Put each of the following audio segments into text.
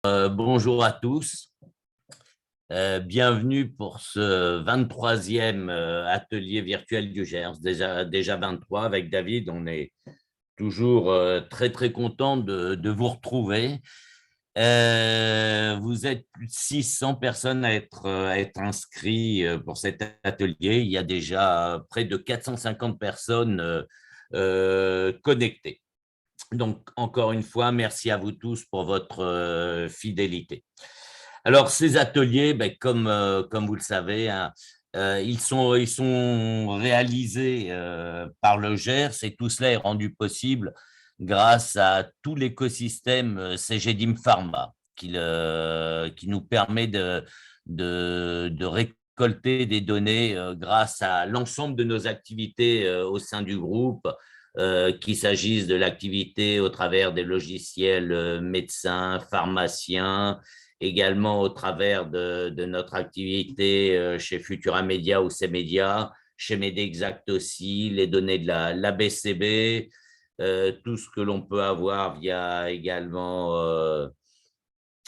Bonjour à tous. Bienvenue pour ce 23e atelier virtuel du GERS, déjà 23 avec David. On est toujours très très content de vous retrouver. Vous êtes plus de 600 personnes à être inscrits pour cet atelier. Il y a déjà près de 450 personnes connectées. Donc, encore une fois, merci à vous tous pour votre fidélité. Alors, ces ateliers, ben, comme vous le savez, hein, ils sont réalisés par le GERS et tout cela est rendu possible grâce à tout l'écosystème CGDIM Pharma qui nous permet de récolter des données grâce à l'ensemble de nos activités au sein du groupe, qu'il s'agisse de l'activité au travers des logiciels médecins, pharmaciens, également au travers de notre activité chez Futura Media ou CMedia, chez Medexact aussi, les données de la BCB, tout ce que l'on peut avoir via également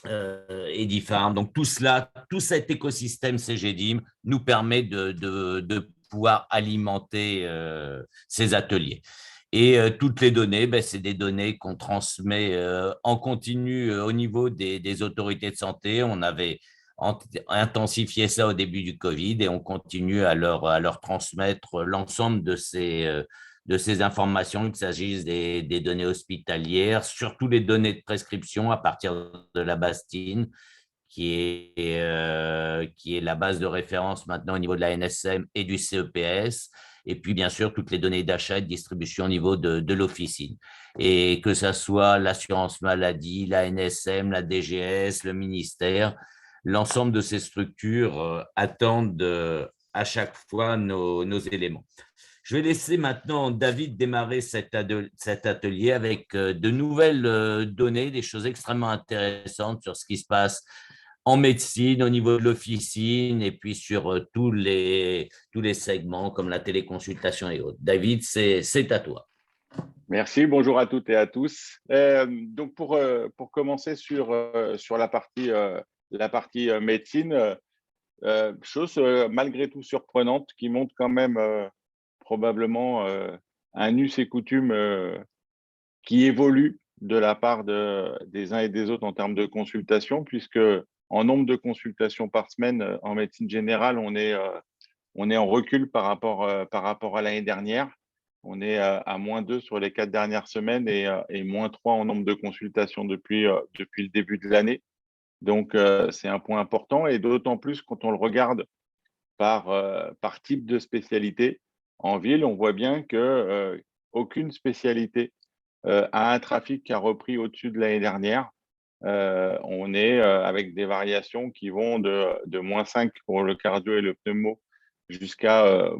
Edifarm. Donc tout cela, tout cet écosystème CGDIM nous permet de pouvoir alimenter ces ateliers. Et toutes les données, ben, c'est des données qu'on transmet en continu au niveau des autorités de santé. On avait intensifié ça au début du Covid et on continue à leur transmettre l'ensemble de ces informations, qu'il s'agisse des données hospitalières, surtout les données de prescription à partir de la Bastine, qui est la base de référence maintenant au niveau de la NSM et du CEPS, et puis bien sûr toutes les données d'achat et de distribution au niveau de l'officine. Et que ce soit l'assurance maladie, la NSM, la DGS, le ministère, l'ensemble de ces structures attendent à chaque fois nos éléments. Je vais laisser maintenant David démarrer cet atelier avec de nouvelles données, des choses extrêmement intéressantes sur ce qui se passe en médecine, au niveau de l'officine, et puis sur tous les segments comme la téléconsultation et autres. David, c'est à toi. Merci, bonjour à toutes et à tous. Donc pour commencer sur la partie médecine, chose malgré tout surprenante qui montre quand même probablement un us et coutume qui évolue de la part des uns et des autres en termes de consultation, puisque en nombre de consultations par semaine en médecine générale, on est en recul par rapport à l'année dernière. On est à -2 sur les 4 dernières semaines et -3 en nombre de consultations depuis le début de l'année. Donc, c'est un point important et d'autant plus quand on le regarde par type de spécialité. En ville, on voit bien que aucune spécialité a un trafic qui a repris au-dessus de l'année dernière. On est avec des variations qui vont de -5 pour le cardio et le pneumo jusqu'à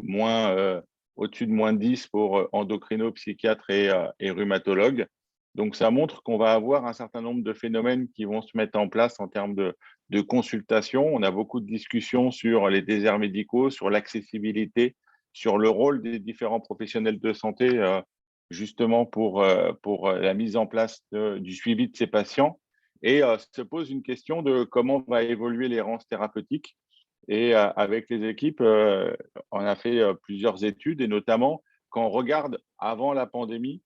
au-dessus de -10 pour endocrino, psychiatre et rhumatologue. Donc, ça montre qu'on va avoir un certain nombre de phénomènes qui vont se mettre en place en termes de consultation. On a beaucoup de discussions sur les déserts médicaux, sur l'accessibilité, sur le rôle des différents professionnels de santé, justement pour la mise en place du suivi de ces patients. Et se pose une question de comment va évoluer l'errance thérapeutique. Et avec les équipes, on a fait plusieurs études et notamment quand on regarde avant la pandémie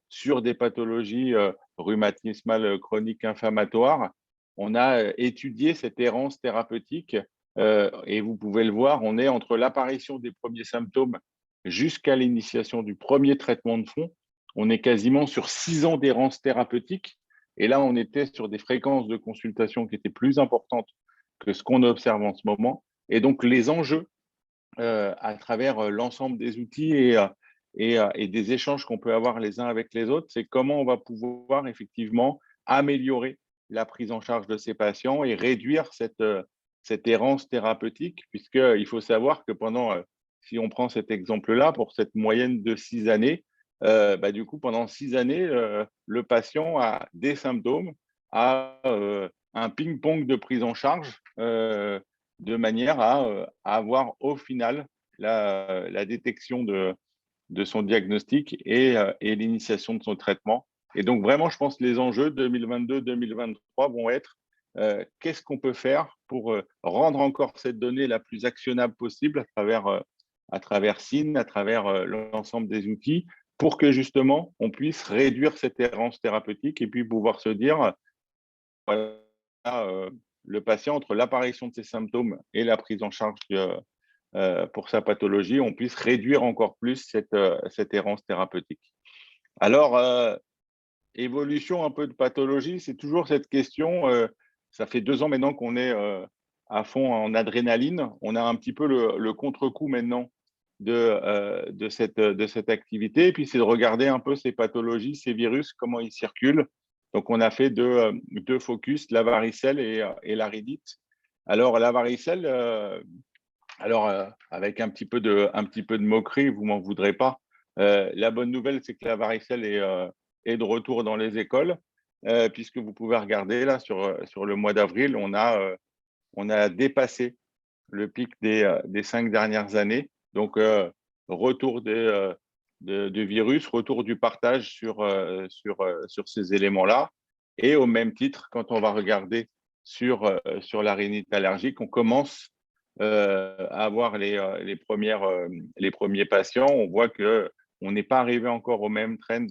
sur des pathologies rhumatismales chroniques inflammatoires, on a étudié cette errance thérapeutique et vous pouvez le voir, on est entre l'apparition des premiers symptômes jusqu'à l'initiation du premier traitement de fond. On est quasiment sur 6 ans d'errance thérapeutique. Et là, on était sur des fréquences de consultation qui étaient plus importantes que ce qu'on observe en ce moment. Et donc, les enjeux à travers l'ensemble des outils et des échanges qu'on peut avoir les uns avec les autres, c'est comment on va pouvoir effectivement améliorer la prise en charge de ces patients et réduire cette errance thérapeutique, puisqu'il faut savoir que si on prend cet exemple-là, pour cette moyenne de 6 années, du coup, pendant 6 années, le patient a des symptômes, a un ping-pong de prise en charge de manière à avoir au final la détection de son diagnostic et l'initiation de son traitement Et donc, vraiment, je pense que les enjeux 2022-2023 vont être qu'est-ce qu'on peut faire pour rendre encore cette donnée la plus actionnable possible à travers SIN, à travers l'ensemble des outils, pour que justement, on puisse réduire cette errance thérapeutique et puis pouvoir se dire, voilà, le patient, entre l'apparition de ses symptômes et la prise en charge pour sa pathologie, on puisse réduire encore plus cette errance thérapeutique. Alors, évolution un peu de pathologie, c'est toujours cette question. Ça fait 2 ans maintenant qu'on est à fond en adrénaline. On a un petit peu le contre-coup maintenant de cette activité. Et puis, c'est de regarder un peu ces pathologies, ces virus, comment ils circulent. Donc, on a fait deux focus, la varicelle et la rhinite. Alors, la varicelle, avec un petit peu de moquerie, vous m'en voudrez pas. La bonne nouvelle, c'est que la varicelle est de retour dans les écoles, puisque vous pouvez regarder là sur le mois d'avril, on a dépassé le pic des 5 dernières années. Donc, retour du virus, retour du partage sur ces éléments-là. Et au même titre, quand on va regarder sur la rhinite allergique, on commence à avoir les premiers patients. On voit qu'on n'est pas arrivé encore au même trend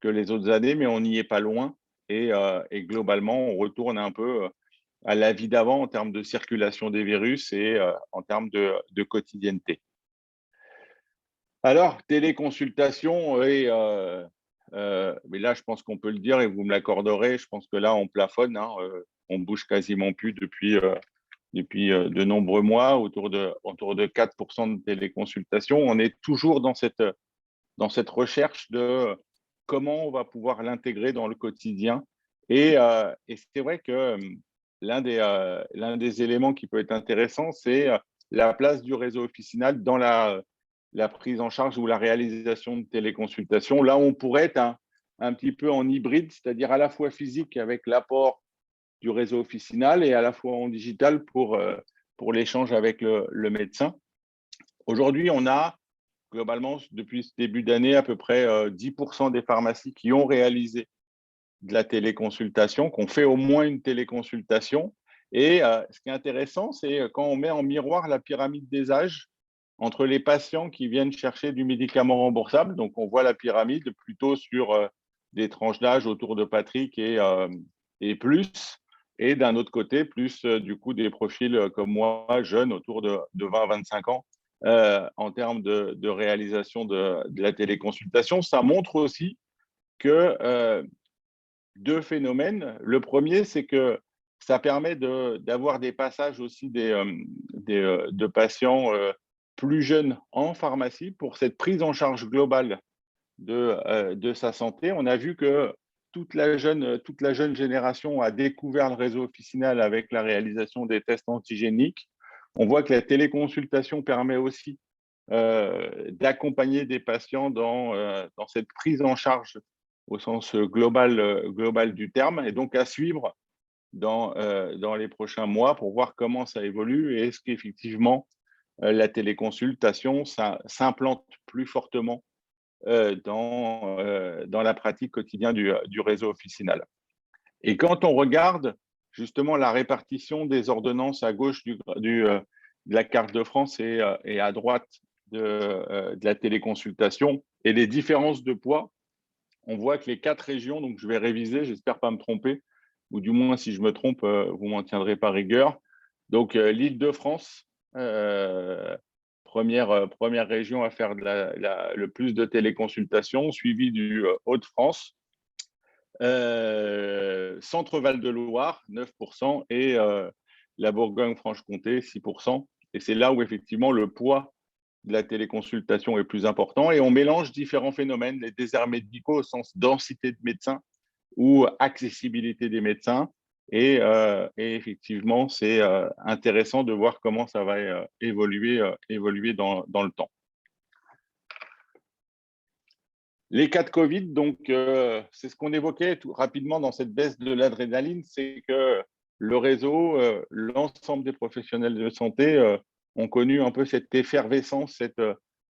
que les autres années, mais on n'y est pas loin. Et globalement, on retourne un peu à la vie d'avant en termes de circulation des virus et en termes de quotidienneté. Alors, téléconsultation, mais là, je pense qu'on peut le dire et vous me l'accorderez, je pense que là, on plafonne, hein, on bouge quasiment plus depuis de nombreux mois, autour de 4% de téléconsultation. On est toujours dans cette recherche de comment on va pouvoir l'intégrer dans le quotidien. Et c'est vrai que l'un des éléments qui peut être intéressant, c'est la place du réseau officinal dans la prise en charge ou la réalisation de téléconsultations. Là, on pourrait être un petit peu en hybride, c'est-à-dire à la fois physique avec l'apport du réseau officinal et à la fois en digital pour l'échange avec le médecin. Aujourd'hui, on a globalement, depuis ce début d'année, à peu près 10% des pharmacies qui ont réalisé de la téléconsultation, qui ont fait au moins une téléconsultation. Et ce qui est intéressant, c'est quand on met en miroir la pyramide des âges entre les patients qui viennent chercher du médicament remboursable. Donc, on voit la pyramide plutôt sur des tranches d'âge autour de Patrick et plus. Et d'un autre côté, plus du coup des profils comme moi, jeunes, autour de 20-25 ans, en termes de réalisation de la téléconsultation. Ça montre aussi que deux phénomènes. Le premier, c'est que ça permet d'avoir des passages aussi de patients plus jeunes en pharmacie pour cette prise en charge globale de sa santé. On a vu que toute la jeune génération a découvert le réseau officinal avec la réalisation des tests antigéniques. On voit que la téléconsultation permet aussi d'accompagner des patients dans cette prise en charge au sens global du terme, et donc à suivre dans les prochains mois pour voir comment ça évolue et est-ce qu'effectivement la téléconsultation s'implante plus fortement dans la pratique quotidienne du réseau officinal. Et quand on regarde justement la répartition des ordonnances à gauche de la carte de France et à droite de la téléconsultation et les différences de poids, on voit que les 4 régions, donc je vais réviser, j'espère pas me tromper, ou du moins si je me trompe, vous m'en tiendrez par rigueur. Donc l'Île-de-France, première région à faire le plus de téléconsultations, suivi du Hauts-de-France, Centre-Val de Loire, 9%, et la Bourgogne-Franche-Comté, 6%. Et c'est là où effectivement le poids de la téléconsultation est plus important. Et on mélange différents phénomènes, les déserts médicaux au sens densité de médecins ou accessibilité des médecins. Et effectivement, c'est intéressant de voir comment ça va évoluer dans le temps. Les cas de Covid, donc, c'est ce qu'on évoquait tout rapidement dans cette baisse de l'adrénaline, c'est que le réseau, l'ensemble des professionnels de santé ont connu un peu cette effervescence,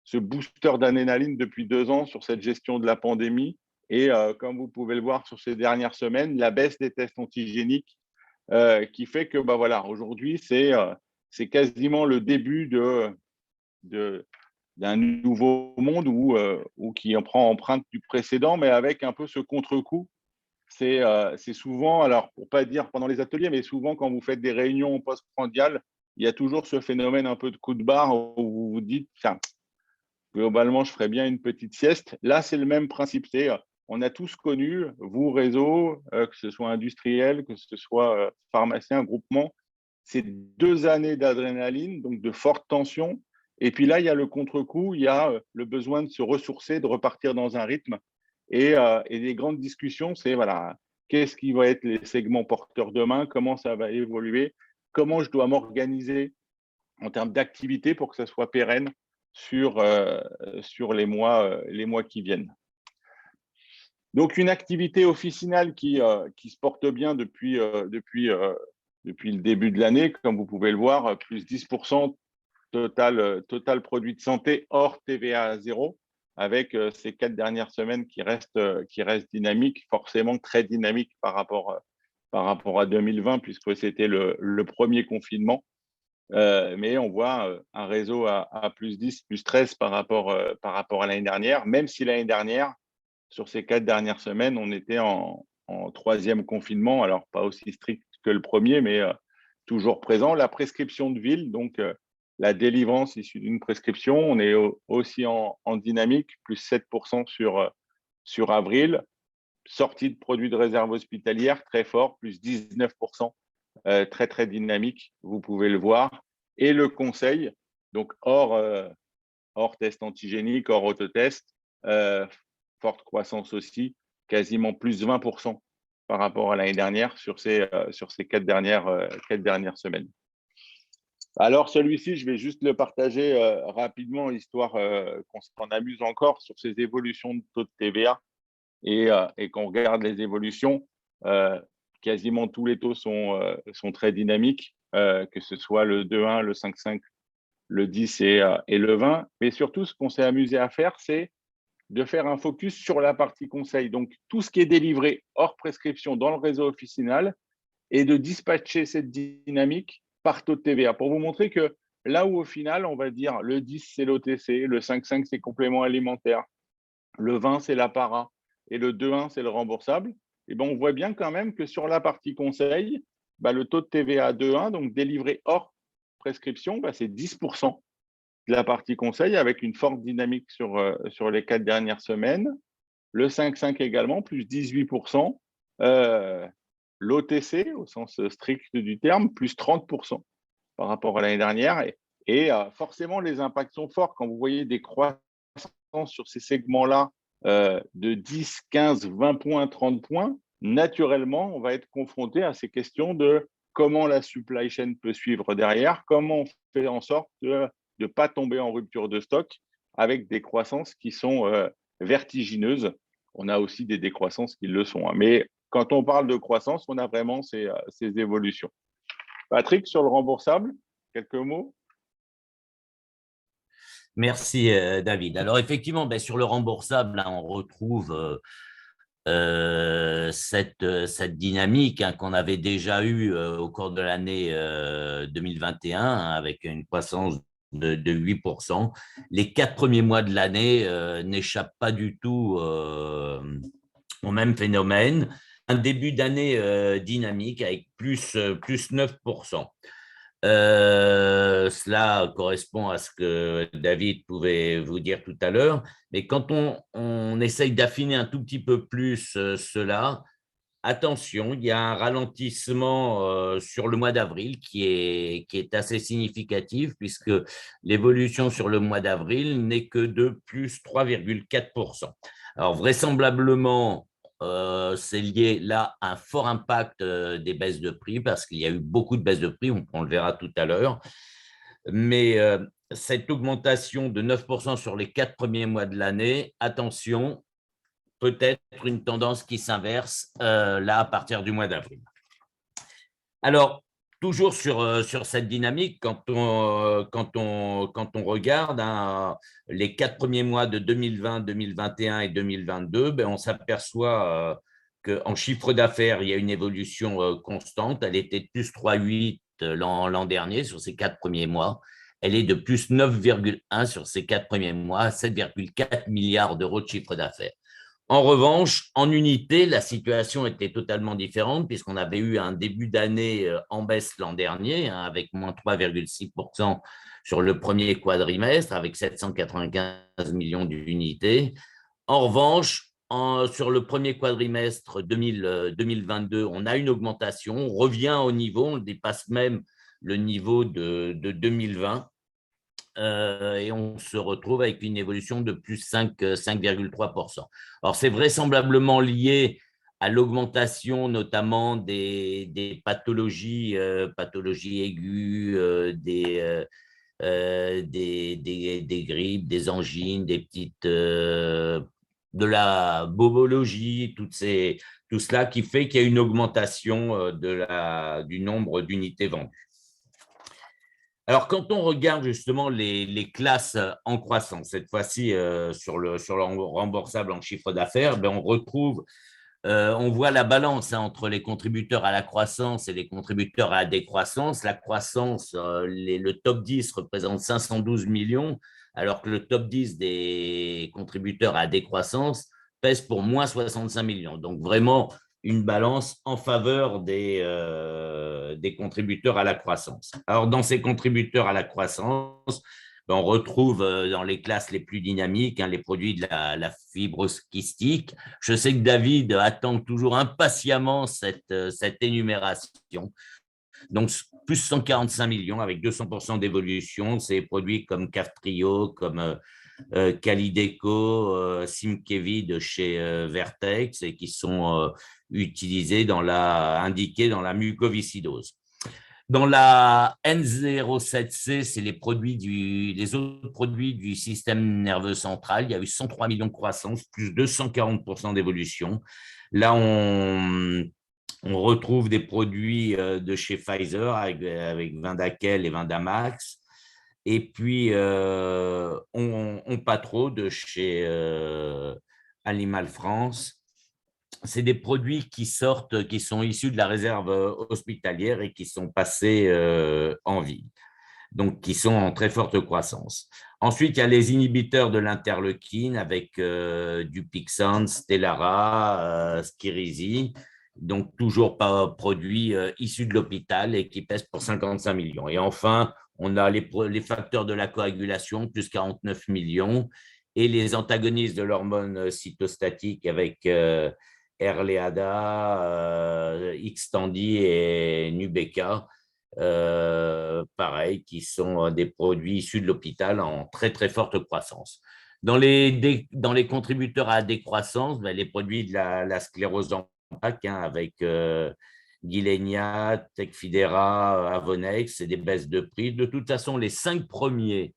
ce booster d'adrénaline depuis 2 ans sur cette gestion de la pandémie Et comme vous pouvez le voir sur ces dernières semaines, la baisse des tests antigéniques qui fait que bah, voilà, aujourd'hui, c'est quasiment le début d'un nouveau monde où qui en prend empreinte du précédent, mais avec un peu ce contre-coup. C'est souvent, alors pour pas dire pendant les ateliers, mais souvent quand vous faites des réunions postprandiales, il y a toujours ce phénomène un peu de coup de barre où vous vous dites, tiens, globalement, je ferais bien une petite sieste. Là, c'est le même principe. On a tous connu, vous, réseau, que ce soit industriel, que ce soit pharmacien, groupement, c'est 2 années d'adrénaline, donc de forte tension. Et puis là, il y a le contre-coup, il y a le besoin de se ressourcer, de repartir dans un rythme. Et les grandes discussions, c'est voilà, qu'est-ce qui va être les segments porteurs demain, comment ça va évoluer, comment je dois m'organiser en termes d'activité pour que ça soit pérenne sur les mois qui viennent. Donc, une activité officinale qui se porte bien depuis le début de l'année, comme vous pouvez le voir, plus 10% total produit de santé hors TVA à zéro, avec ces 4 dernières semaines qui restent dynamiques, forcément très dynamiques par rapport à 2020, puisque c'était le premier confinement. Mais on voit un réseau à plus 10, plus 13 par rapport à l'année dernière, même si l'année dernière, sur ces 4 dernières semaines, on était en troisième confinement, alors pas aussi strict que le premier, mais toujours présent. La prescription de ville, donc la délivrance issue d'une prescription, on est aussi en dynamique, plus 7% sur avril. Sortie de produits de réserve hospitalière, très fort, plus 19%, très, très dynamique, vous pouvez le voir. Et le conseil, donc hors test antigénique, hors autotest, forte croissance aussi, quasiment plus 20% par rapport à l'année dernière sur ces 4 dernières semaines. Alors celui-ci, je vais juste le partager rapidement, histoire qu'on s'en amuse encore sur ces évolutions de taux de TVA et qu'on regarde les évolutions. Quasiment tous les taux sont très dynamiques, que ce soit le 2,1, le 5,5, le 10 et le 20. Mais surtout, ce qu'on s'est amusé à faire, c'est de faire un focus sur la partie conseil. Donc, tout ce qui est délivré hors prescription dans le réseau officinal et de dispatcher cette dynamique par taux de TVA pour vous montrer que là où, au final, on va dire le 10, c'est l'OTC, le 5,5, c'est complément alimentaire, le 20, c'est la para et le 2,1, c'est le remboursable, et ben, on voit bien quand même que sur la partie conseil, bah, le taux de TVA 2,1, donc délivré hors prescription, bah, c'est 10% de la partie conseil avec une forte dynamique sur les 4 dernières semaines. Le 5,5 également, plus 18%. L'OTC, au sens strict du terme, plus 30% par rapport à l'année dernière. Et forcément, les impacts sont forts. Quand vous voyez des croissances sur ces segments-là de 10, 15, 20 points, 30 points, naturellement, on va être confronté à ces questions de comment la supply chain peut suivre derrière, comment on fait en sorte de ne pas tomber en rupture de stock avec des croissances qui sont vertigineuses. On a aussi des décroissances qui le sont. Mais quand on parle de croissance, on a vraiment ces évolutions. Patrick, sur le remboursable, quelques mots? Merci, David. Alors, effectivement, ben, sur le remboursable, là, on retrouve cette dynamique hein, qu'on avait déjà eue au cours de l'année 2021 hein, avec une croissance de 8%. Les 4 premiers mois de l'année n'échappent pas du tout au même phénomène. Un début d'année dynamique avec plus 9%. Cela correspond à ce que David pouvait vous dire tout à l'heure, mais quand on essaye d'affiner un tout petit peu plus cela, attention, il y a un ralentissement sur le mois d'avril qui est assez significatif puisque l'évolution sur le mois d'avril n'est que de plus 3,4%. Alors vraisemblablement, c'est lié là à un fort impact des baisses de prix parce qu'il y a eu beaucoup de baisses de prix, on le verra tout à l'heure. Mais cette augmentation de 9% sur les 4 premiers mois de l'année, attention, peut-être une tendance qui s'inverse là à partir du mois d'avril. Alors, toujours sur cette dynamique, quand on regarde les 4 premiers mois de 2020, 2021 et 2022, ben, on s'aperçoit qu'en chiffre d'affaires, il y a une évolution constante. Elle était de plus 3,8 l'an dernier sur ces 4 premiers mois. Elle est de plus 9,1 sur ces 4 premiers mois, 7,4 milliards d'euros de chiffre d'affaires. En revanche, en unité, la situation était totalement différente puisqu'on avait eu un début d'année en baisse l'an dernier, hein, avec moins 3,6% sur le premier quadrimestre, avec 795 millions d'unités. En revanche, sur le premier quadrimestre 2022, on a une augmentation, on revient au niveau, on dépasse même le niveau de 2020. Et on se retrouve avec une évolution de plus 5,3%. Alors, c'est vraisemblablement lié à l'augmentation notamment des pathologies, pathologies aiguës, des grippes, des angines, de la bobologie, tout cela qui fait qu'il y a une augmentation du nombre d'unités vendues. Alors, quand on regarde justement les classes en croissance, cette fois-ci sur le remboursable en chiffre d'affaires, ben on voit la balance entre les contributeurs à la croissance et les contributeurs à la décroissance. La croissance, le top 10 représente 512 millions, alors que le top 10 des contributeurs à la décroissance pèse pour moins 65 millions. Donc, vraiment, une balance en faveur des contributeurs à la croissance. Alors, dans ces contributeurs à la croissance, on retrouve dans les classes les plus dynamiques les produits de la fibre kystique. Je sais que David attend toujours impatiemment cette énumération. Donc, plus 145 millions avec 200% d'évolution. C'est produits comme Kaftrio, comme Calideco, Simkevi de chez Vertex et qui sont utilisés indiqués dans la mucoviscidose. Dans la N07C, c'est les autres produits du système nerveux central. Il y a eu 103 millions de croissance, plus 240% d'évolution. Là, on retrouve des produits de chez Pfizer avec Vyndaqel et Vyndamax. Et puis, on pas trop de chez Animal France. C'est des produits qui sont issus de la réserve hospitalière et qui sont passés en ville, donc qui sont en très forte croissance. Ensuite, il y a les inhibiteurs de l'interleukine avec Dupixent, Stelara, Skyrizi, donc toujours pas produits issus de l'hôpital et qui pèsent pour 55 millions. Et enfin, on a les facteurs de la coagulation, plus 49 millions, et les antagonistes de l'hormone cytostatique avec Erleada, Xtandi et Nubeqa, pareil, qui sont des produits issus de l'hôpital en très, très forte croissance. Dans les contributeurs à la décroissance, les produits de la sclérose en plaques, avec Gilenya, Tecfidera, Avonex, c'est des baisses de prix. De toute façon, les 5 premiers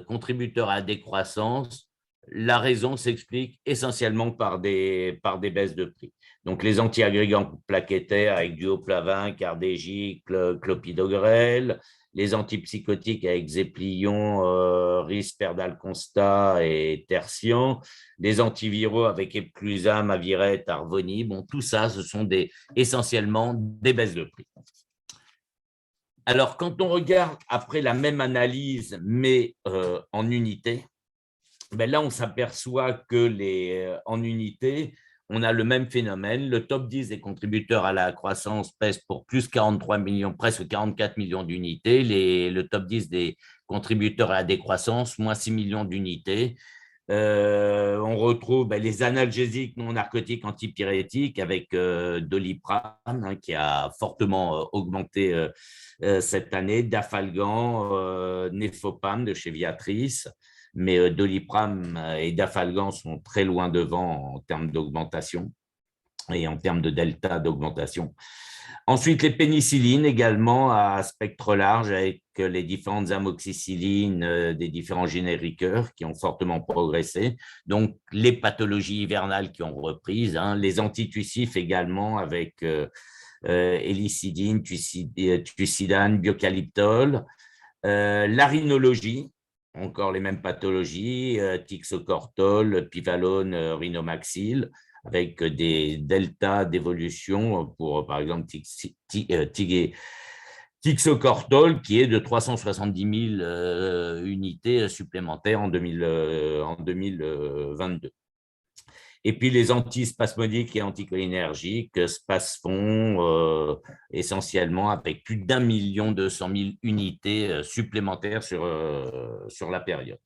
contributeurs à la décroissance, la raison s'explique essentiellement par des baisses de prix. Donc, les antiagrégants plaquettaires avec Duoplavin, Cardégique, Clopidogrel, les antipsychotiques avec Zéplion, Risperdal Consta et Tertian, les antiviraux avec Epclusam, Aviret, Arvoni. Bon, tout ça, ce sont essentiellement des baisses de prix. Alors, quand on regarde après la même analyse, mais en unité, là, on s'aperçoit que en unité, on a le même phénomène. Le top 10 des contributeurs à la croissance pèse pour plus 43 millions, presque 44 millions d'unités. Le top 10 des contributeurs à la décroissance, moins 6 millions d'unités. On retrouve les analgésiques non narcotiques antipyrétiques avec Doliprane qui a fortement augmenté cette année, Dafalgan, Nefopam de chez Viatris, mais Doliprane et Dafalgan sont très loin devant en termes d'augmentation et en termes de delta d'augmentation. Ensuite, les pénicillines également à spectre large avec les différentes amoxicillines des différents génériqueurs qui ont fortement progressé. Donc, les pathologies hivernales qui ont repris, les antitussifs également avec hélicidine, tucidane, biocalyptol. La rhinologie, encore les mêmes pathologies, tixocortol, pivalone, rhinomaxyle, avec des deltas d'évolution pour, par exemple, tixocortol, qui est de 370 000 unités supplémentaires en 2022. Et puis les antispasmodiques et anticholinergiques, Spasfon, essentiellement avec plus d'1 200 000 unités supplémentaires sur la période.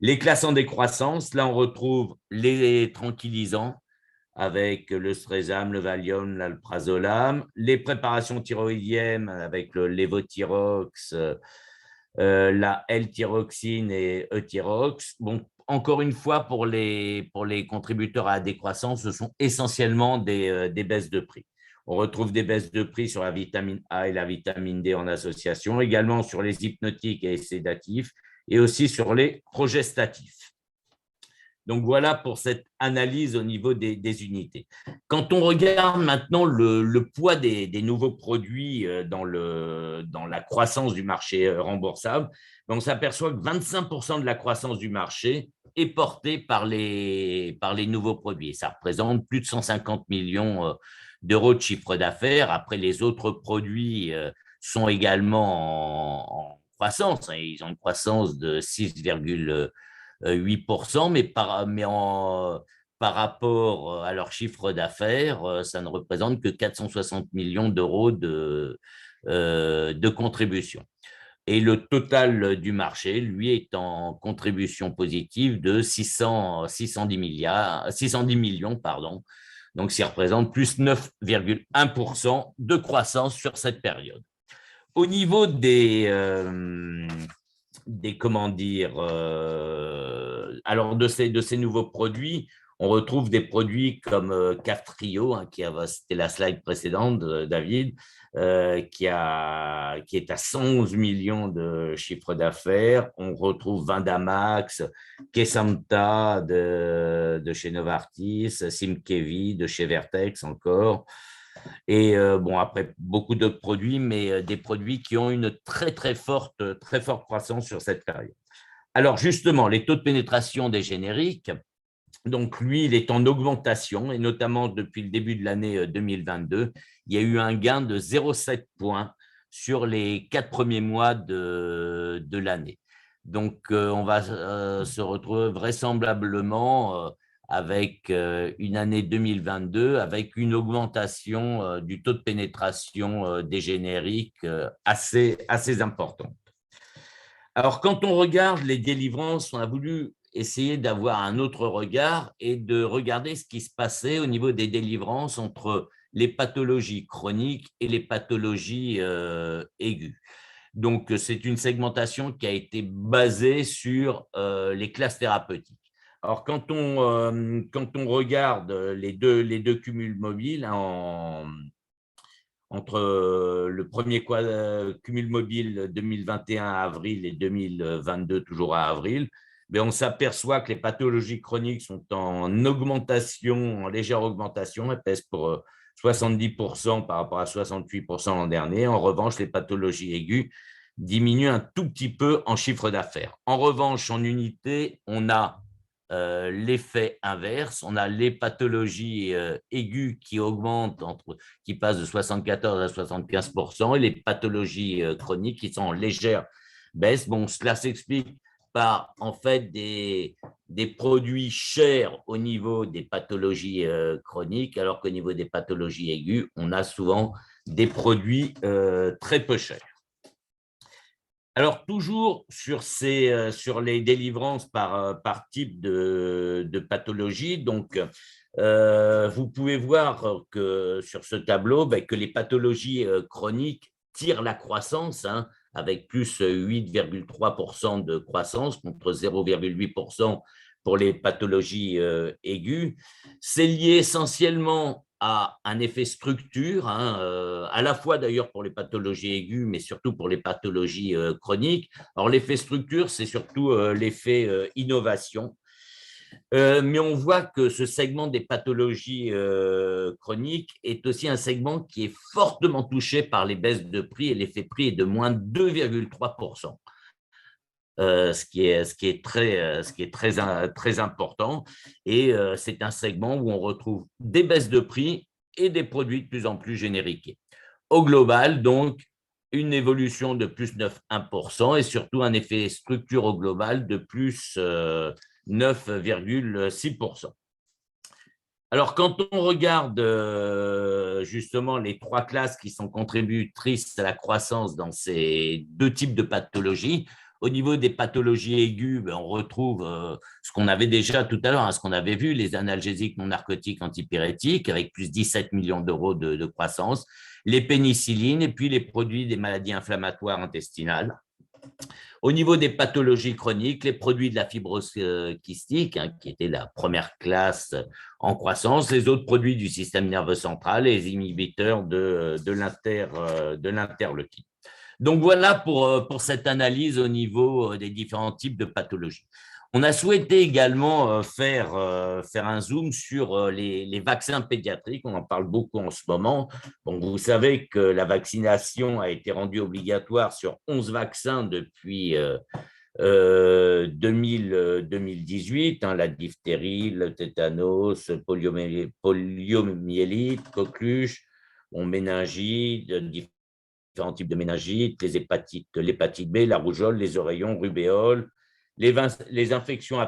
Les classes en décroissance, là on retrouve les tranquillisants avec le Stresam, le Valium, l'Alprazolam, les préparations thyroïdiennes avec le Levothyrox, la L-thyroxine et E-thyrox. Bon, encore une fois, pour les contributeurs à la décroissance, ce sont essentiellement des baisses de prix. On retrouve des baisses de prix sur la vitamine A et la vitamine D en association, également sur les hypnotiques et les sédatifs, et aussi sur les progestatifs. Donc voilà pour cette analyse au niveau des unités. Quand on regarde maintenant le poids des nouveaux produits dans la croissance du marché remboursable, on s'aperçoit que 25% de la croissance du marché est portée par les nouveaux produits. Ça représente plus de 150 millions d'euros de chiffre d'affaires. Après, les autres produits sont également en croissance. Ils ont une croissance de 6,8%, mais par rapport à leur chiffre d'affaires, ça ne représente que 460 millions d'euros de contribution. Et le total du marché, lui, est en contribution positive de 610 millions, pardon. Donc, ça représente plus 9,1% de croissance sur cette période. Au niveau comment dire, alors de ces nouveaux produits, on retrouve des produits comme Kaftrio, c'était la slide précédente, David, qui est à 111 millions de chiffre d'affaires. On retrouve Vindamax, Kesanta de chez Novartis, Simkevi de chez Vertex encore. Et bon, après, beaucoup d'autres produits, mais des produits qui ont une très forte croissance sur cette période. Alors, justement, les taux de pénétration des génériques, donc lui, il est en augmentation, et notamment depuis le début de l'année 2022, il y a eu un gain de 0,7 points sur les 4 premiers mois de l'année. Donc, on va se retrouver vraisemblablement avec une année 2022, avec une augmentation du taux de pénétration des génériques assez importante. Alors, quand on regarde les délivrances, on a voulu essayer d'avoir un autre regard et de regarder ce qui se passait au niveau des délivrances entre les pathologies chroniques et les pathologies aiguës. Donc, c'est une segmentation qui a été basée sur les classes thérapeutiques. Alors, quand on regarde les deux cumuls mobiles entre le premier cumul mobile 2021 à avril et 2022 toujours à avril, mais on s'aperçoit que les pathologies chroniques sont en augmentation, en légère augmentation, elles pèsent pour 70% par rapport à 68% l'an dernier. En revanche, les pathologies aiguës diminuent un tout petit peu en chiffre d'affaires. En revanche, en unité, on a l'effet inverse. On a les pathologies aiguës qui augmentent, qui passent de 74 à 75%, et les pathologies chroniques qui sont en légère baisse. Bon, cela s'explique par en fait des produits chers au niveau des pathologies chroniques, alors qu'au niveau des pathologies aiguës, on a souvent des produits très peu chers. Alors, toujours sur les délivrances par type de pathologie, donc vous pouvez voir que sur ce tableau, que les pathologies chroniques tirent la croissance, avec plus 8,3% de croissance contre 0,8% pour les pathologies aiguës. C'est lié essentiellement à un effet structure, à la fois d'ailleurs pour les pathologies aiguës, mais surtout pour les pathologies chroniques. Alors l'effet structure, c'est surtout l'effet innovation. Mais on voit que ce segment des pathologies chroniques est aussi un segment qui est fortement touché par les baisses de prix et l'effet prix est de moins de 2,3%. Ce qui est très important. Et c'est un segment où on retrouve des baisses de prix et des produits de plus en plus génériques. Au global, donc, une évolution de plus 9,1% et surtout un effet structure au global de plus 9,6%. Alors, quand on regarde justement les trois classes qui sont contributrices à la croissance dans ces deux types de pathologies, au niveau des pathologies aiguës, on retrouve ce qu'on avait déjà tout à l'heure, ce qu'on avait vu, les analgésiques non narcotiques antipyrétiques avec plus 17 millions d'euros de croissance, les pénicillines et puis les produits des maladies inflammatoires intestinales. Au niveau des pathologies chroniques, les produits de la fibrose kystique, qui était la première classe en croissance, les autres produits du système nerveux central et les inhibiteurs de l'interleukine. Donc voilà pour cette analyse au niveau des différents types de pathologies. On a souhaité également faire un zoom sur les vaccins pédiatriques. On en parle beaucoup en ce moment. Bon, vous savez que la vaccination a été rendue obligatoire sur 11 vaccins depuis 2018, la diphtérie, le tétanos, poliomyélite, coqueluche, méningite, différents types de méningites, l'hépatite B, la rougeole, les oreillons, rubéole, les infections à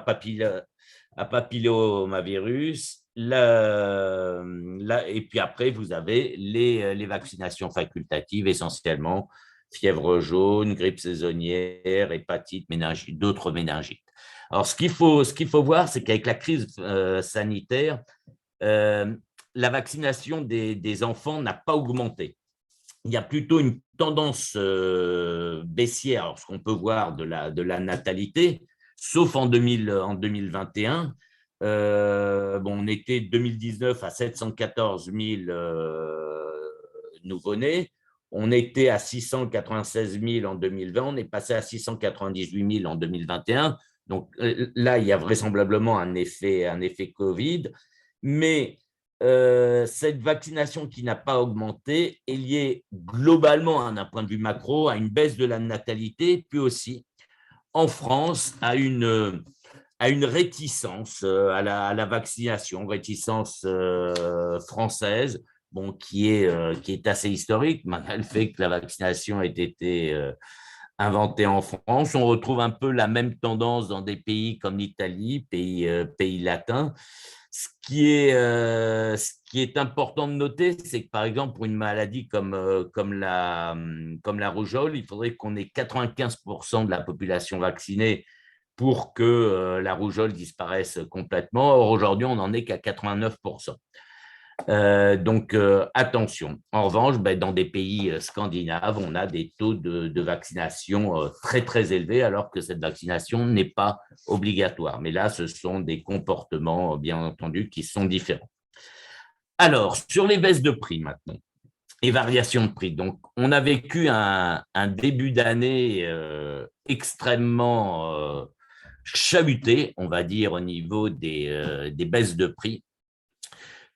papillomavirus, et puis après, vous avez les vaccinations facultatives, essentiellement fièvre jaune, grippe saisonnière, hépatite, méningite, d'autres méningites. Alors, ce qu'il faut voir, c'est qu'avec la crise sanitaire, la vaccination des enfants n'a pas augmenté. Il y a plutôt une tendance baissière, alors ce qu'on peut voir de la natalité, sauf en 2021. On était 2019 à 714 000 nouveau-nés. On était à 696 000 en 2020. On est passé à 698 000 en 2021. Donc là, il y a vraisemblablement un effet Covid. Mais cette vaccination qui n'a pas augmenté est liée globalement, d'un point de vue macro, à une baisse de la natalité, puis aussi en France à une réticence à la vaccination, réticence française, qui est assez historique, malgré le fait que la vaccination ait été inventée en France. On retrouve un peu la même tendance dans des pays comme l'Italie, pays latins. Ce qui est important de noter, c'est que par exemple, pour une maladie comme la rougeole, il faudrait qu'on ait 95% de la population vaccinée pour que la rougeole disparaisse complètement. Or, aujourd'hui, on n'en est qu'à 89%. Donc, attention. En revanche, dans des pays scandinaves, on a des taux de vaccination très, très élevés, alors que cette vaccination n'est pas obligatoire. Mais là, ce sont des comportements, bien entendu, qui sont différents. Alors, sur les baisses de prix maintenant, et variations de prix. Donc, on a vécu un début d'année extrêmement chahuté, on va dire, au niveau des baisses de prix.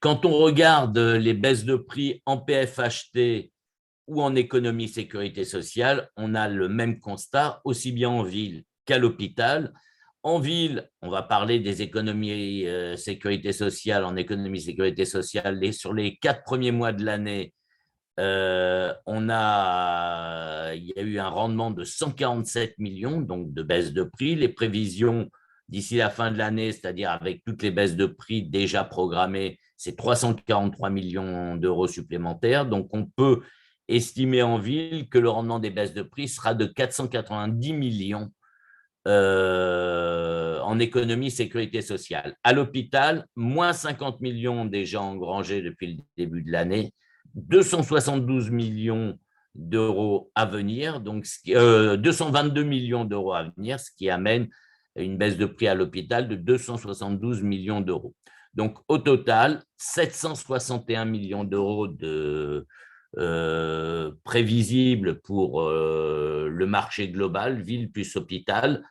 Quand on regarde les baisses de prix en PFHT ou en économie sécurité sociale, on a le même constat, aussi bien en ville qu'à l'hôpital. En ville, on va parler des économies sécurité sociale. En économie sécurité sociale, sur les 4 premiers mois de l'année, il y a eu un rendement de 147 millions, donc de baisse de prix. Les prévisions d'ici la fin de l'année, c'est-à-dire avec toutes les baisses de prix déjà programmées, c'est 343 millions d'euros supplémentaires. Donc, on peut estimer en ville que le rendement des baisses de prix sera de 490 millions en économie sécurité sociale. À l'hôpital, moins 50 millions déjà engrangés depuis le début de l'année, 272 millions d'euros à venir, donc 222 millions d'euros à venir, ce qui amène une baisse de prix à l'hôpital de 272 millions d'euros. Donc, au total, 761 millions d'euros prévisibles pour le marché global, ville plus hôpital,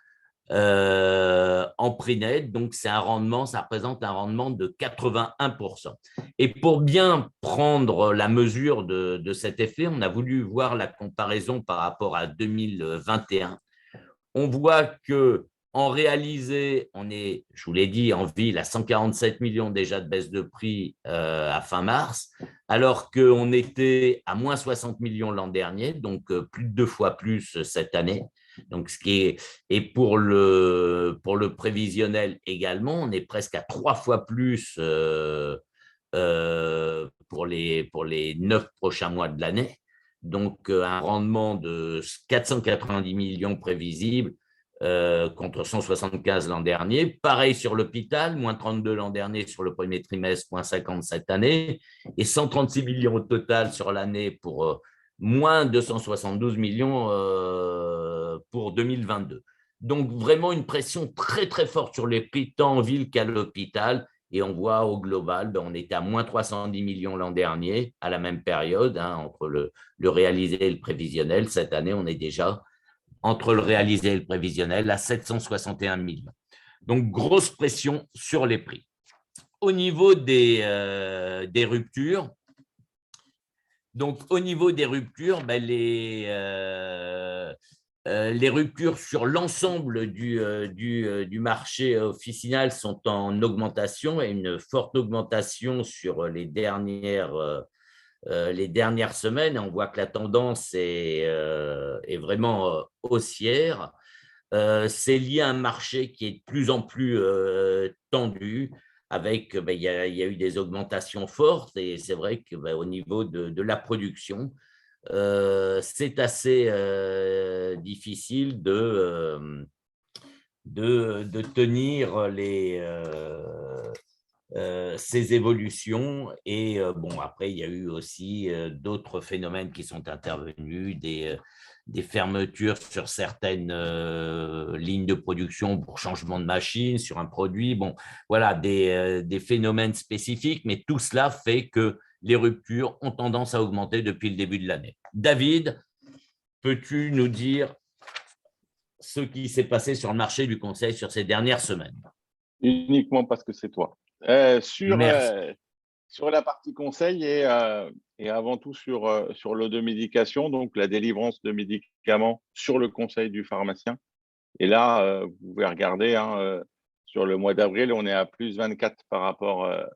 en prix net. Donc, c'est un rendement, ça représente un rendement de 81%. Et pour bien prendre la mesure de cet effet, on a voulu voir la comparaison par rapport à 2021. On voit que en réalisé, on est, je vous l'ai dit, en ville à 147 millions déjà de baisse de prix à fin mars, alors qu'on était à moins 60 millions l'an dernier, donc plus de 2 fois plus cette année. Donc, ce qui est, et pour le prévisionnel également, on est presque à 3 fois plus pour les 9 prochains mois de l'année. Donc, un rendement de 490 millions prévisible contre 175 l'an dernier. Pareil sur l'hôpital, moins 32 l'an dernier sur le premier trimestre, moins 50 cette année, et 136 millions au total sur l'année pour moins 272 millions pour 2022. Donc, vraiment une pression très, très forte sur les prix, tant en ville qu'à l'hôpital. Et on voit au global, on était à moins 310 millions l'an dernier, à la même période, entre le réalisé et le prévisionnel. Cette année, on est déjà entre le réalisé et le prévisionnel à 761 millions. Donc, grosse pression sur les prix. Au niveau des ruptures, les ruptures sur l'ensemble du marché officinal sont en augmentation et une forte augmentation sur les dernières semaines. On voit que la tendance est vraiment haussière. C'est lié à un marché qui est de plus en plus tendu, avec, il y a eu des augmentations fortes et c'est vrai qu'au niveau de la production, c'est assez difficile de tenir ces évolutions. Et bon, après, il y a eu aussi d'autres phénomènes qui sont intervenus, des fermetures sur certaines lignes de production pour changement de machine sur un produit. Bon, voilà, des phénomènes spécifiques, mais tout cela fait que les ruptures ont tendance à augmenter depuis le début de l'année. David, peux-tu nous dire ce qui s'est passé sur le marché du conseil sur ces dernières semaines? Uniquement parce que c'est toi. Merci. Sur la partie conseil et avant tout sur l'automédication, donc la délivrance de médicaments sur le conseil du pharmacien. Et là, vous pouvez regarder, sur le mois d'avril, on est à plus 24 par rapport à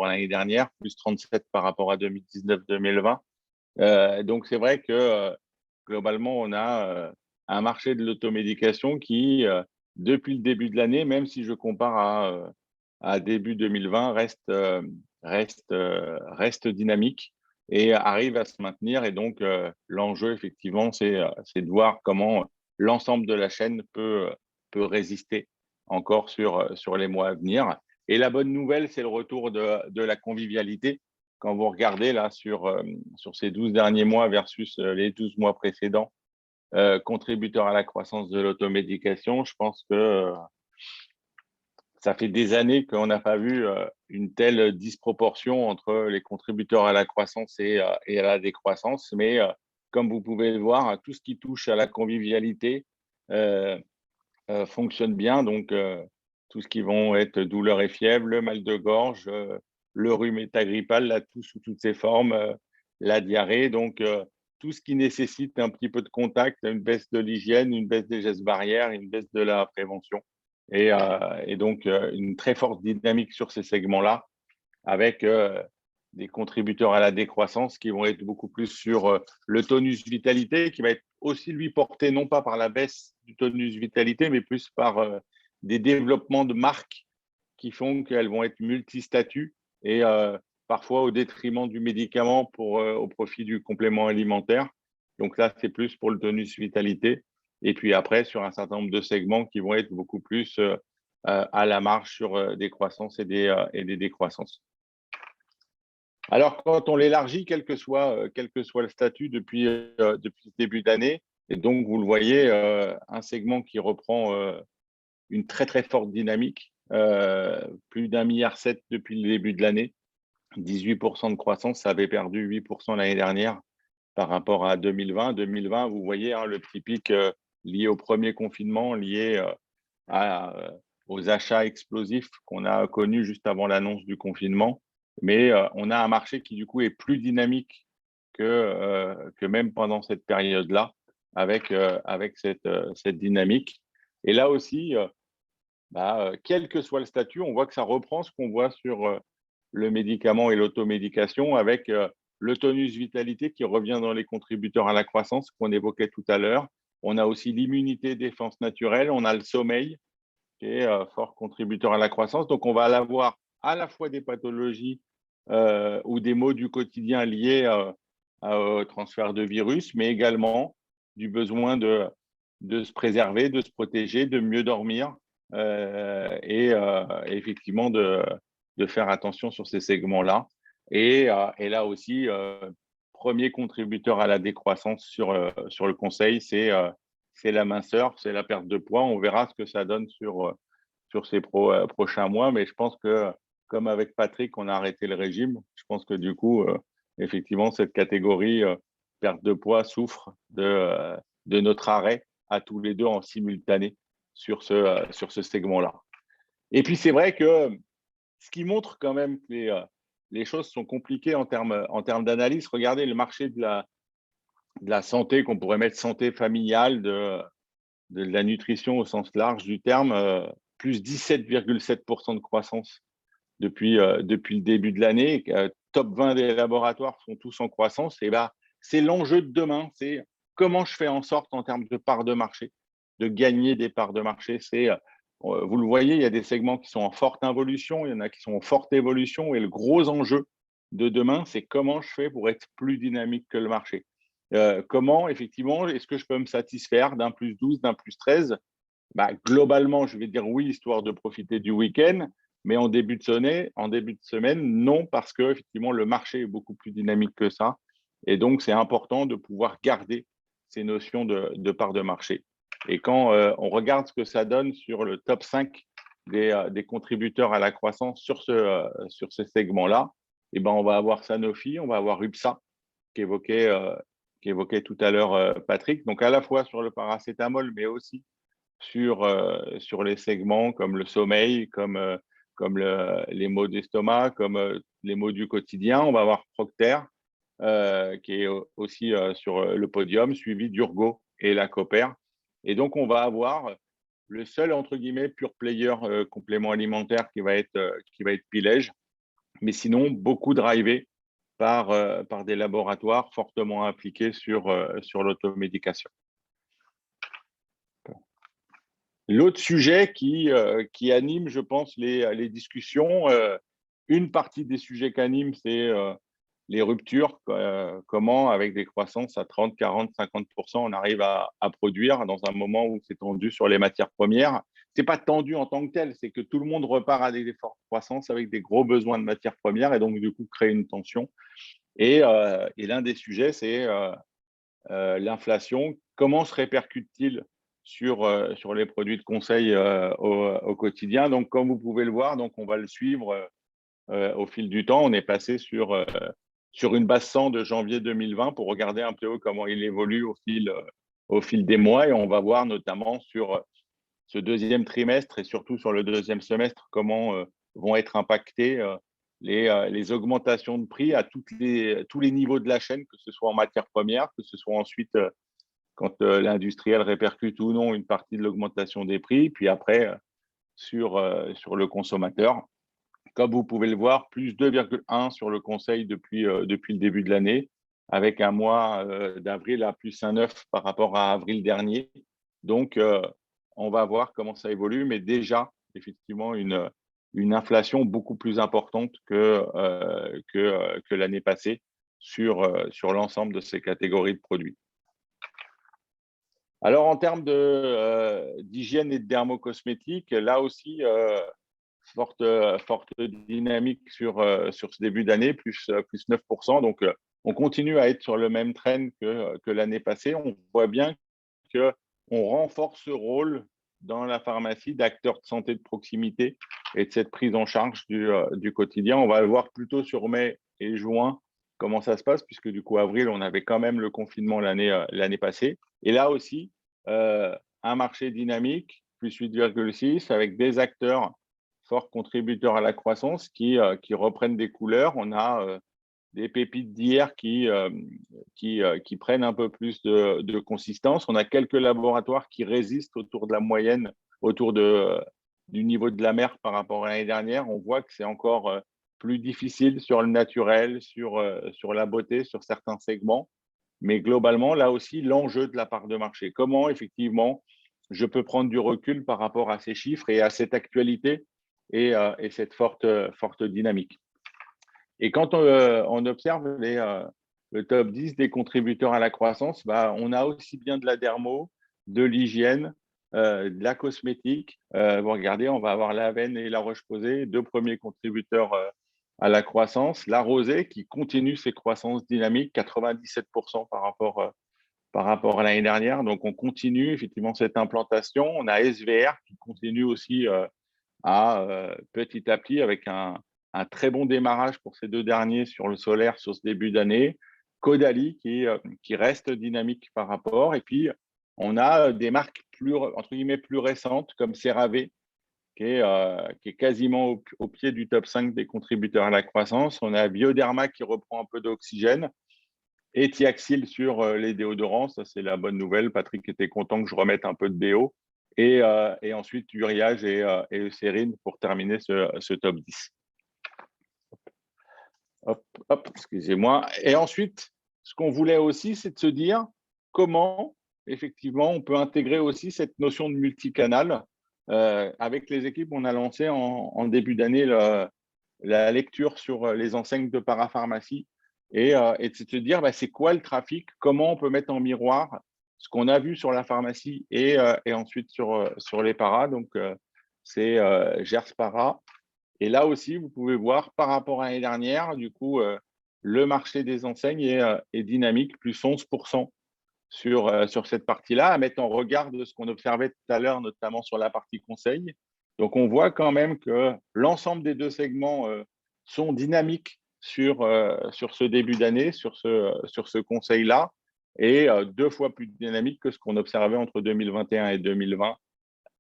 l'année dernière, plus 37 par rapport à 2019-2020. Donc, c'est vrai que globalement, on a un marché de l'automédication qui, depuis le début de l'année, même si je compare à début 2020, reste dynamique et arrive à se maintenir. Et donc, l'enjeu, effectivement, c'est de voir comment l'ensemble de la chaîne peut résister encore sur les mois à venir. Et la bonne nouvelle, c'est le retour de la convivialité. Quand vous regardez là sur ces 12 derniers mois versus les 12 mois précédents, contributeurs à la croissance de l'automédication, je pense que ça fait des années qu'on n'a pas vu une telle disproportion entre les contributeurs à la croissance et à la décroissance. Mais comme vous pouvez le voir, tout ce qui touche à la convivialité euh, fonctionne bien. Donc, tout ce qui vont être douleur et fièvre, le mal de gorge, le rhume étagrippal, la toux sous toutes ses formes, la diarrhée. Donc, tout ce qui nécessite un petit peu de contact, une baisse de l'hygiène, une baisse des gestes barrières, une baisse de la prévention. Et donc, une très forte dynamique sur ces segments-là, avec des contributeurs à la décroissance qui vont être beaucoup plus sur le tonus vitalité, qui va être aussi, lui, porté non pas par la baisse du tonus vitalité, mais plus par des développements de marques qui font qu'elles vont être multistatuts et parfois au détriment du médicament au profit du complément alimentaire. Donc là, c'est plus pour le tonus vitalité. Et puis après, sur un certain nombre de segments qui vont être beaucoup plus à la marge sur des croissances et des décroissances. Alors, quand on l'élargit, quel que soit le statut depuis le début d'année, et donc vous le voyez, un segment qui reprend une très très forte dynamique, plus d'1,7 milliard depuis le début de l'année, 18% de croissance, ça avait perdu 8% l'année dernière par rapport à 2020. 2020, vous voyez, le petit pic lié au premier confinement, lié aux achats explosifs qu'on a connus juste avant l'annonce du confinement. Mais on a un marché qui, du coup, est plus dynamique que même pendant cette période-là, avec cette dynamique. Et là aussi, quel que soit le statut, on voit que ça reprend ce qu'on voit sur le médicament et l'automédication avec le tonus vitalité qui revient dans les contributeurs à la croissance qu'on évoquait tout à l'heure. On a aussi l'immunité défense naturelle, on a le sommeil qui est fort contributeur à la croissance. Donc, on va avoir à la fois des pathologies ou des maux du quotidien liés au transfert de virus, mais également du besoin de se préserver, de se protéger, de mieux dormir et effectivement de faire attention sur ces segments-là. Et là aussi, premier contributeur à la décroissance sur le conseil, c'est la minceur, c'est la perte de poids. On verra ce que ça donne sur ces prochains mois, mais je pense que, comme avec Patrick, on a arrêté le régime. Je pense que du coup, effectivement, cette catégorie perte de poids souffre de notre arrêt à tous les deux en simultané sur ce segment-là. Et puis, c'est vrai que ce qui montre quand même que les choses sont compliquées en termes d'analyse. Regardez le marché de la santé, qu'on pourrait mettre santé familiale, de la nutrition au sens large du terme, plus 17,7% de croissance depuis le début de l'année. Top 20 des laboratoires sont tous en croissance. Et c'est l'enjeu de demain. C'est comment je fais en sorte, en termes de parts de marché, de gagner des parts de marché. Vous le voyez, il y a des segments qui sont en forte involution, il y en a qui sont en forte évolution. Et le gros enjeu de demain, c'est comment je fais pour être plus dynamique que le marché. Comment, effectivement, est-ce que je peux me satisfaire d'un plus 12, d'un plus 13? Globalement, je vais dire oui, histoire de profiter du week-end, mais en début de semaine, non, parce que effectivement, le marché est beaucoup plus dynamique que ça. Et donc, c'est important de pouvoir garder ces notions de part de marché. Et quand on regarde ce que ça donne sur le top 5 des contributeurs à la croissance sur ce segment-là, on va avoir Sanofi, on va avoir UPSA, qu'évoquait tout à l'heure Patrick. Donc, à la fois sur le paracétamol, mais aussi sur les segments comme le sommeil, comme les maux d'estomac, comme les maux du quotidien. On va avoir Procter, qui est aussi sur le podium, suivi d'Urgo et la Copper. Et donc, on va avoir le seul, entre guillemets, pure player complément alimentaire qui va être Pilège, mais sinon, beaucoup drivé par des laboratoires fortement impliqués sur l'automédication. L'autre sujet qui anime, je pense, les discussions, une partie des sujets qu'anime, c'est les ruptures. Comment, avec des croissances à 30, 40, 50%, on arrive à produire dans un moment où c'est tendu sur les matières premières. Ce n'est pas tendu en tant que tel, c'est que tout le monde repart à des fortes croissances avec des gros besoins de matières premières et donc, du coup, créer une tension. Et l'un des sujets, c'est l'inflation. Comment se répercute-t-il sur les produits de conseil au quotidien? Donc, comme vous pouvez le voir, donc on va le suivre au fil du temps. On est passé sur une base 100 de janvier 2020 pour regarder un peu comment il évolue au fil des mois. Et on va voir notamment sur ce deuxième trimestre et surtout sur le deuxième semestre comment vont être impactées les augmentations de prix à tous les niveaux de la chaîne, que ce soit en matière première, que ce soit ensuite quand l'industriel répercute ou non une partie de l'augmentation des prix, puis après sur le consommateur. Comme vous pouvez le voir, plus 2,1 sur le conseil depuis le début de l'année, avec un mois d'avril à plus 1,9 par rapport à avril dernier. Donc, on va voir comment ça évolue, mais déjà, effectivement, une inflation beaucoup plus importante que l'année passée sur l'ensemble de ces catégories de produits. Alors, en termes d'hygiène et de dermocosmétique, là aussi, forte dynamique sur ce début d'année, plus 9%. Donc, on continue à être sur le même trend que l'année passée. On voit bien qu'on renforce ce rôle dans la pharmacie d'acteur de santé de proximité et de cette prise en charge du quotidien. On va le voir plutôt sur mai et juin comment ça se passe, puisque du coup, avril, on avait quand même le confinement l'année passée. Et là aussi, un marché dynamique, plus 8,6, avec des acteurs forts contributeurs à la croissance qui reprennent des couleurs. On a des pépites d'hier qui prennent un peu plus de consistance. On a quelques laboratoires qui résistent autour de la moyenne, autour du niveau de la mer par rapport à l'année dernière. On voit que c'est encore plus difficile sur le naturel, sur la beauté, sur certains segments. Mais globalement, là aussi, l'enjeu de la part de marché. Comment, effectivement, je peux prendre du recul par rapport à ces chiffres et à cette actualité et cette forte dynamique. Et quand on observe le top 10 des contributeurs à la croissance, on a aussi bien de la dermo, de l'hygiène, de la cosmétique. Vous regardez, on va avoir l'Aven et la Roche-Posay, deux premiers contributeurs à la croissance. La Rosée qui continue ses croissances dynamiques, 97% par rapport à l'année dernière. Donc, on continue effectivement cette implantation. On a SVR qui continue aussi petit à petit avec un très bon démarrage pour ces deux derniers sur le solaire sur ce début d'année. Caudalie qui reste dynamique par rapport. Et puis, on a des marques entre guillemets plus récentes comme CeraVe qui est quasiment au pied du top 5 des contributeurs à la croissance. On a Bioderma qui reprend un peu d'oxygène et Tiaxil sur les déodorants. Ça, c'est la bonne nouvelle. Patrick était content que je remette un peu de BO. Et ensuite, Uriage et Eucérine pour terminer ce top 10. Hop, excusez-moi. Et ensuite, ce qu'on voulait aussi, c'est de se dire comment, effectivement, on peut intégrer aussi cette notion de multicanal. Avec les équipes, on a lancé en début d'année la lecture sur les enseignes de parapharmacie et de se dire c'est quoi le trafic, comment on peut mettre en miroir ce qu'on a vu sur la pharmacie et ensuite sur les paras. Donc, c'est Gers Para. Et là aussi, vous pouvez voir par rapport à l'année dernière, du coup, le marché des enseignes est dynamique, plus 11% sur cette partie-là, à mettre en regard de ce qu'on observait tout à l'heure, notamment sur la partie conseil. Donc, on voit quand même que l'ensemble des deux segments sont dynamiques sur ce début d'année, sur ce conseil-là, et deux fois plus dynamique que ce qu'on observait entre 2021 et 2020.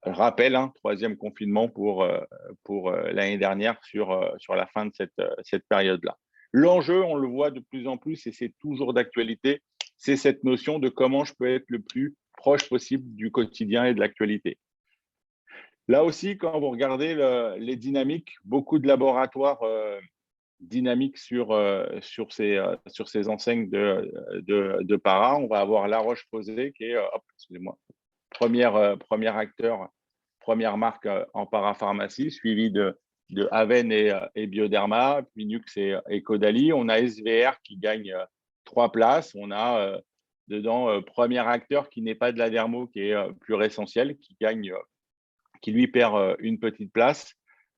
Rappel, troisième confinement pour l'année dernière sur la fin de cette période-là. L'enjeu, on le voit de plus en plus, et c'est toujours d'actualité, c'est cette notion de comment je peux être le plus proche possible du quotidien et de l'actualité. Là aussi, quand vous regardez les dynamiques, beaucoup de laboratoires dynamiques sur ces enseignes de para. On va avoir La Roche-Posay qui est, premier acteur, première marque en parapharmacie, suivi de Aven et Bioderma, puis Nux et Caudalie. On a SVR qui gagne 3 places. On a dedans premier acteur qui n'est pas de la dermo, qui est plus essentiel, qui lui perd une petite place.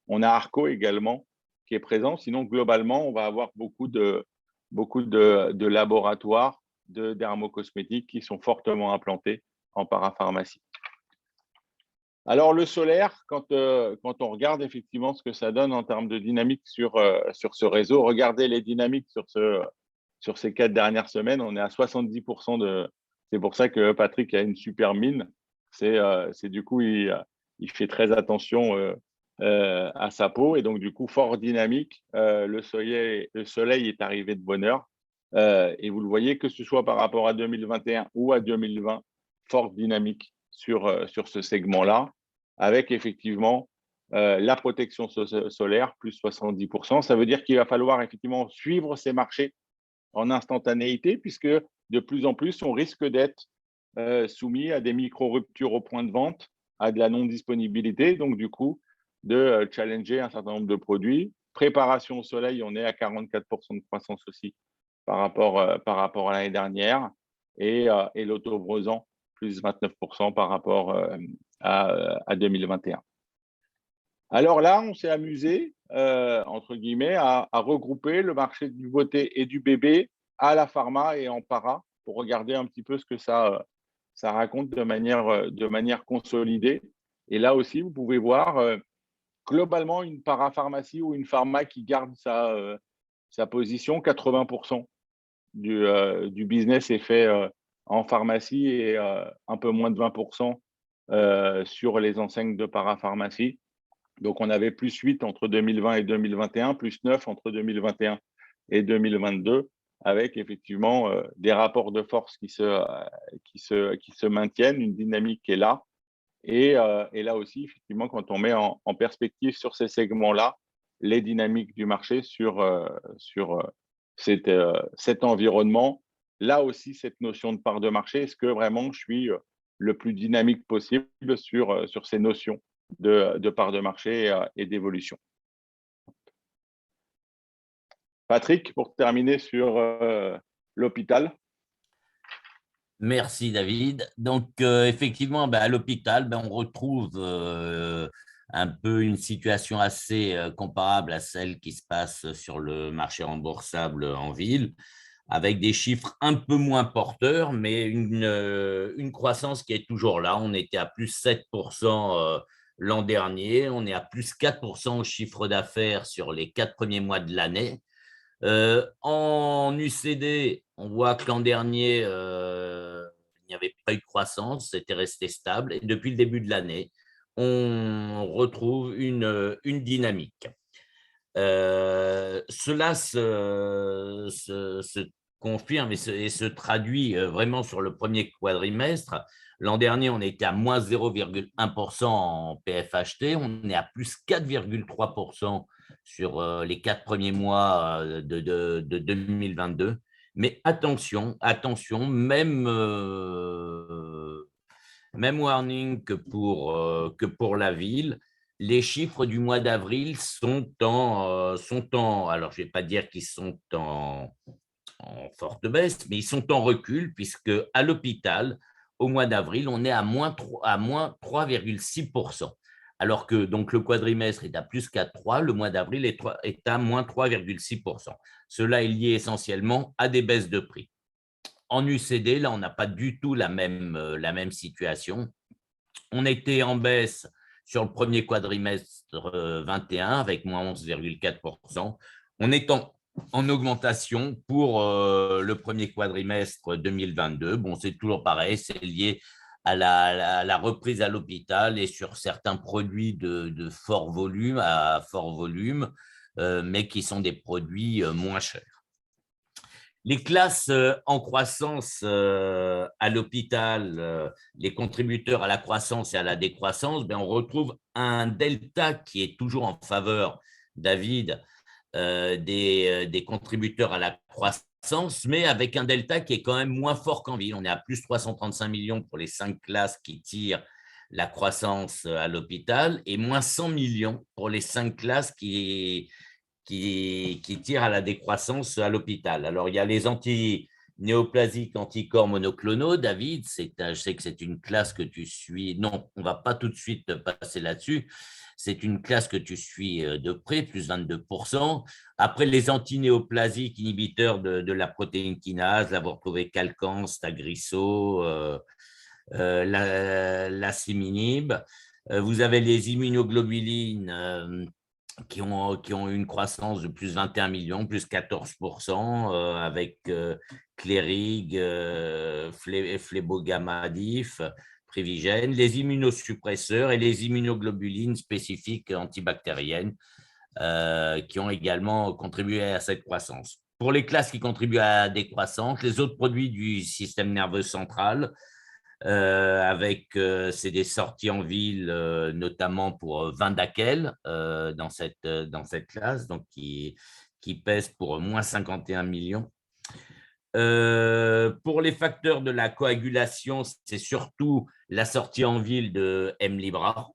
On a Arco également qui est présent. Sinon, globalement, on va avoir beaucoup de laboratoires de dermocosmétiques qui sont fortement implantés en parapharmacie. Alors, le solaire, quand on regarde effectivement ce que ça donne en termes de dynamique sur ce réseau, regardez les dynamiques sur ces 4 dernières semaines, on est à 70%. C'est pour ça que Patrick a une super mine. C'est du coup, il fait très attention à sa peau et donc du coup, fort dynamique. Le soleil est arrivé de bonne heure. Et vous le voyez, que ce soit par rapport à 2021 ou à 2020, forte dynamique sur ce segment-là, avec effectivement la protection solaire, plus 70%. Ça veut dire qu'il va falloir effectivement suivre ces marchés en instantanéité, puisque de plus en plus, on risque d'être soumis à des micro-ruptures au point de vente, à de la non-disponibilité, donc du coup, de challenger un certain nombre de produits. Préparation au soleil, on est à 44% de croissance aussi par rapport à l'année dernière, et l'autobrosant, plus 29% par rapport à 2021. Alors là, on s'est amusé, entre guillemets, à regrouper le marché du beauté et du bébé à la pharma et en para pour regarder un petit peu ce que ça raconte de manière consolidée. Et là aussi, vous pouvez voir globalement une parapharmacie ou une pharma qui garde sa position. 80% du business est fait en pharmacie et un peu moins de 20% sur les enseignes de parapharmacie. Donc, on avait plus 8 entre 2020 et 2021, plus 9 entre 2021 et 2022, avec effectivement des rapports de force qui se maintiennent, une dynamique qui est là. Et là aussi, effectivement, quand on met en perspective sur ces segments-là, les dynamiques du marché sur cet environnement, là aussi, cette notion de part de marché, est-ce que vraiment je suis le plus dynamique possible sur ces notions de part de marché et d'évolution. Patrick, pour terminer sur l'hôpital. Merci David. Donc effectivement, à l'hôpital, on retrouve un peu une situation assez comparable à celle qui se passe sur le marché remboursable en ville, avec des chiffres un peu moins porteurs, mais une croissance qui est toujours là. On était à plus 7% l'an dernier, on est à plus 4% au chiffre d'affaires sur les 4 premiers mois de l'année. En UCD, on voit que l'an dernier, il n'y avait pas eu de croissance, c'était resté stable. Et depuis le début de l'année, on retrouve une dynamique. Cela se confirme et se traduit vraiment sur le premier quadrimestre. L'an dernier, on était à moins 0,1% en PFHT, on est à plus 4,3% sur les 4 premiers mois de 2022. Mais attention, même warning que pour la ville. Les chiffres du mois d'avril alors je ne vais pas dire qu'ils sont en forte baisse, mais ils sont en recul, puisque à l'hôpital, au mois d'avril, on est à moins 3,6%. Alors que donc, le quadrimestre est à plus 4,3%, le mois d'avril est à moins 3,6%. Cela est lié essentiellement à des baisses de prix. En UCD, là, on n'a pas du tout la même situation. On était en baisse sur le premier quadrimestre 21 avec moins 11,4%. On est en augmentation pour le premier quadrimestre 2022. Bon, c'est toujours pareil, c'est lié à la reprise à l'hôpital et sur certains produits de fort volume, mais qui sont des produits moins chers. Les classes en croissance à l'hôpital, les contributeurs à la croissance et à la décroissance, on retrouve un delta qui est toujours en faveur, David, des contributeurs à la croissance, mais avec un delta qui est quand même moins fort qu'en ville. On est à plus 335 millions pour les 5 classes qui tirent la croissance à l'hôpital et moins 100 millions pour les 5 classes qui tirent à la décroissance à l'hôpital. Alors, il y a les antinéoplasiques anticorps monoclonaux. David, je sais que c'est une classe que tu suis. Non, on ne va pas tout de suite passer là-dessus. C'est une classe que tu suis de près, plus 22%. Après, les antinéoplasiques inhibiteurs de la protéine kinase, là, vous retrouvez Calcans, Tagrisso, l'asciminib. Vous avez les immunoglobulines qui ont une croissance de plus 21 millions, plus 14%, avec Clérig, Phlebogamadif, Privigène, les immunosuppresseurs et les immunoglobulines spécifiques antibactériennes qui ont également contribué à cette croissance. Pour les classes qui contribuent à la décroissance, les autres produits du système nerveux central, c'est des sorties en ville, notamment pour Vyndaqel dans cette classe, donc qui pèse pour moins 51 millions. Pour les facteurs de la coagulation, c'est surtout la sortie en ville de Hemlibra.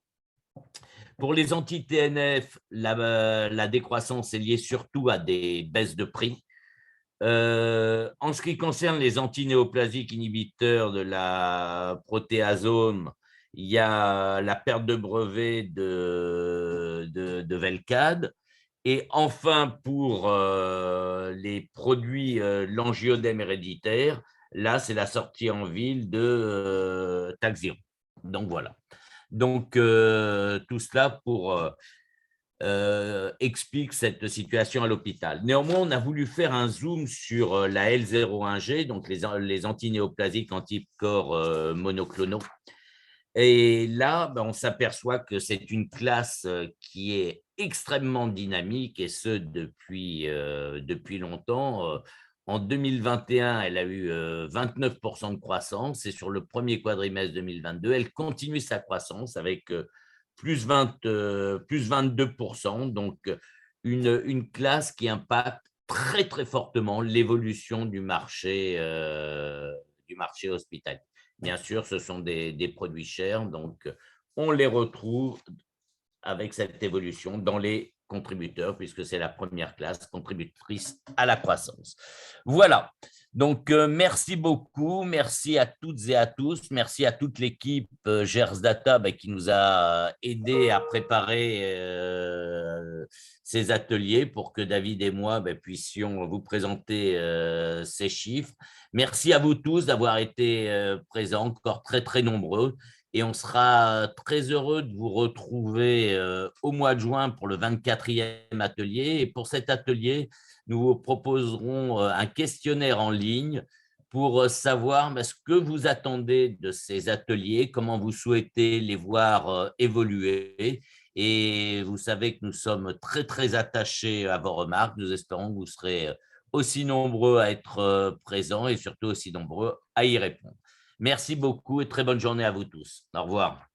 Pour les anti-TNF, la décroissance est liée surtout à des baisses de prix. En ce qui concerne les antinéoplasiques inhibiteurs de la protéasome, il y a la perte de brevet de Velcade. Et enfin, pour les produits l'angiodème héréditaire, là, c'est la sortie en ville de Taxion. Donc, voilà. Donc, tout cela pour explique cette situation à l'hôpital. Néanmoins, on a voulu faire un zoom sur la L01G, donc les antinéoplasiques anticorps monoclonaux, Et là, on s'aperçoit que c'est une classe qui est extrêmement dynamique et ce depuis longtemps. En 2021, elle a eu 29% de croissance et sur le premier quadrimestre 2022, elle continue sa croissance avec plus 22%. Donc, une classe qui impacte très, très fortement l'évolution du marché hospitalier. Bien sûr, ce sont des produits chers, donc on les retrouve avec cette évolution dans les contributeurs, puisque c'est la première classe contributrice à la croissance. Voilà. Donc, merci beaucoup. Merci à toutes et à tous. Merci à toute l'équipe Gers Data qui nous a aidés à préparer ces ateliers pour que David et moi puissions vous présenter ces chiffres. Merci à vous tous d'avoir été présents, encore très, très nombreux. Et on sera très heureux de vous retrouver au mois de juin pour le 24e atelier. Et pour cet atelier, nous vous proposerons un questionnaire en ligne pour savoir ce que vous attendez de ces ateliers, comment vous souhaitez les voir évoluer. Et vous savez que nous sommes très, très attachés à vos remarques. Nous espérons que vous serez aussi nombreux à être présents et surtout aussi nombreux à y répondre. Merci beaucoup et très bonne journée à vous tous. Au revoir.